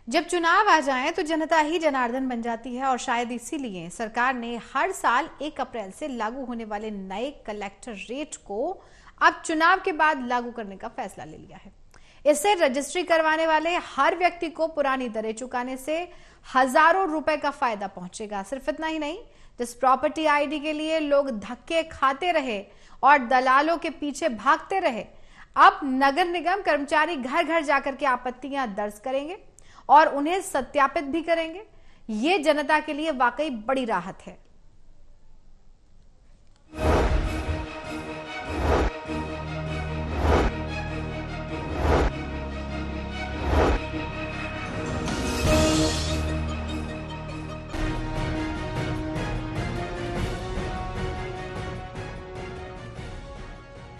जब चुनाव आ जाएं तो जनता ही जनार्दन बन जाती है और शायद इसीलिए सरकार ने हर साल 1 अप्रैल से लागू होने वाले नए कलेक्टर रेट को अब चुनाव के बाद लागू करने का फैसला ले लिया है। इससे रजिस्ट्री करवाने वाले हर व्यक्ति को पुरानी दरें चुकाने से हजारों रुपए का फायदा पहुंचेगा। सिर्फ इतना ही नहीं, जिस प्रॉपर्टी आईडी के लिए लोग धक्के खाते रहे और दलालों के पीछे भागते रहे, अब नगर निगम कर्मचारी घर घर जाकर के आपत्तियां दर्ज करेंगे और उन्हें सत्यापित भी करेंगे। ये जनता के लिए वाकई बड़ी राहत है।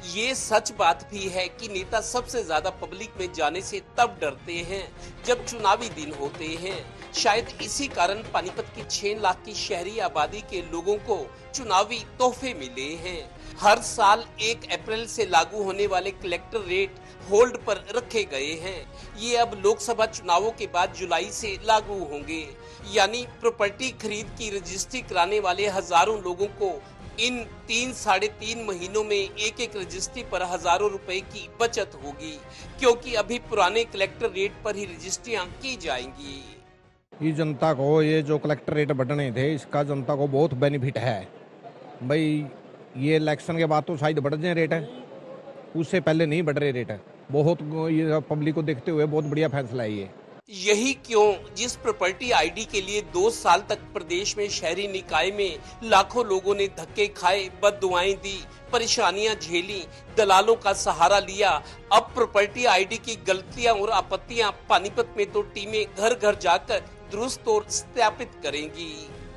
ये सच बात भी है कि नेता सबसे ज्यादा पब्लिक में जाने से तब डरते हैं जब चुनावी दिन होते हैं। शायद इसी कारण पानीपत की 6 लाख की शहरी आबादी के लोगों को चुनावी तोहफे मिले हैं। हर साल 1 अप्रैल से लागू होने वाले कलेक्टर रेट होल्ड पर रखे गए हैं। ये अब लोकसभा चुनावों के बाद जुलाई से लागू होंगे, यानी प्रॉपर्टी खरीद की रजिस्ट्री कराने वाले हजारों लोगों को इन 3-3.5 महीनों में एक रजिस्ट्री पर हजारों रुपए की बचत होगी, क्योंकि अभी पुराने कलेक्टर रेट पर ही रजिस्ट्रियां की जाएंगी। ये जनता को ये जो कलेक्टर रेट बढ़ने थे, इसका जनता को बहुत बेनिफिट है भाई। ये इलेक्शन के बाद तो शायद बढ़ जाए रेट, उससे पहले नहीं बढ़ रहे रेट। बहुत ये पब्लिक को देखते हुए बहुत बढ़िया फैसला है ये। यही क्यों जिस प्रॉपर्टी आईडी के लिए 2 साल तक प्रदेश में शहरी निकाय में लाखों लोगों ने धक्के खाए, बददुआएं दी, परेशानियां झेली, दलालों का सहारा लिया, अब प्रॉपर्टी आईडी की गलतियां और आपत्तियां पानीपत में तो टीमें घर घर जाकर दुरुस्त और सत्यापित करेंगी।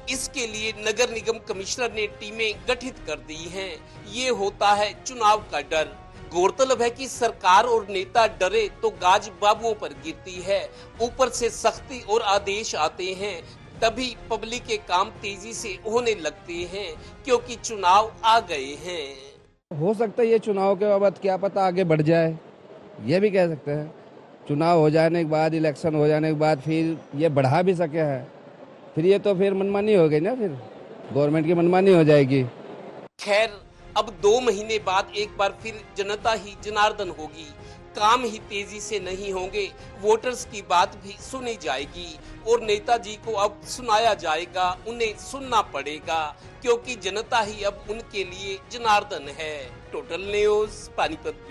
इसके लिए नगर निगम कमिश्नर ने टीमें गठित कर दी हैं। ये होता है चुनाव का डर। गौरतलब है कि सरकार और नेता डरे तो गाज बाबुओं पर गिरती है, ऊपर से सख्ती और आदेश आते हैं, तभी पब्लिक के काम तेजी से होने लगते हैं, क्योंकि चुनाव आ गए हैं। हो सकता है ये चुनाव के बाद क्या पता आगे बढ़ जाए, ये भी कह सकते हैं। चुनाव हो जाने के बाद, इलेक्शन हो जाने के बाद फिर ये बढ़ा भी सके है, फिर ये तो फिर मनमानी हो गई ना, फिर गवर्नमेंट की मनमानी हो जाएगी। खैर, अब 2 महीने बाद एक बार फिर जनता ही जनार्दन होगी। काम ही तेजी से नहीं होंगे, वोटर्स की बात भी सुनी जाएगी और नेताजी को अब सुनाया जाएगा, उन्हें सुनना पड़ेगा, क्योंकि जनता ही अब उनके लिए जनार्दन है। Total news, Panipat.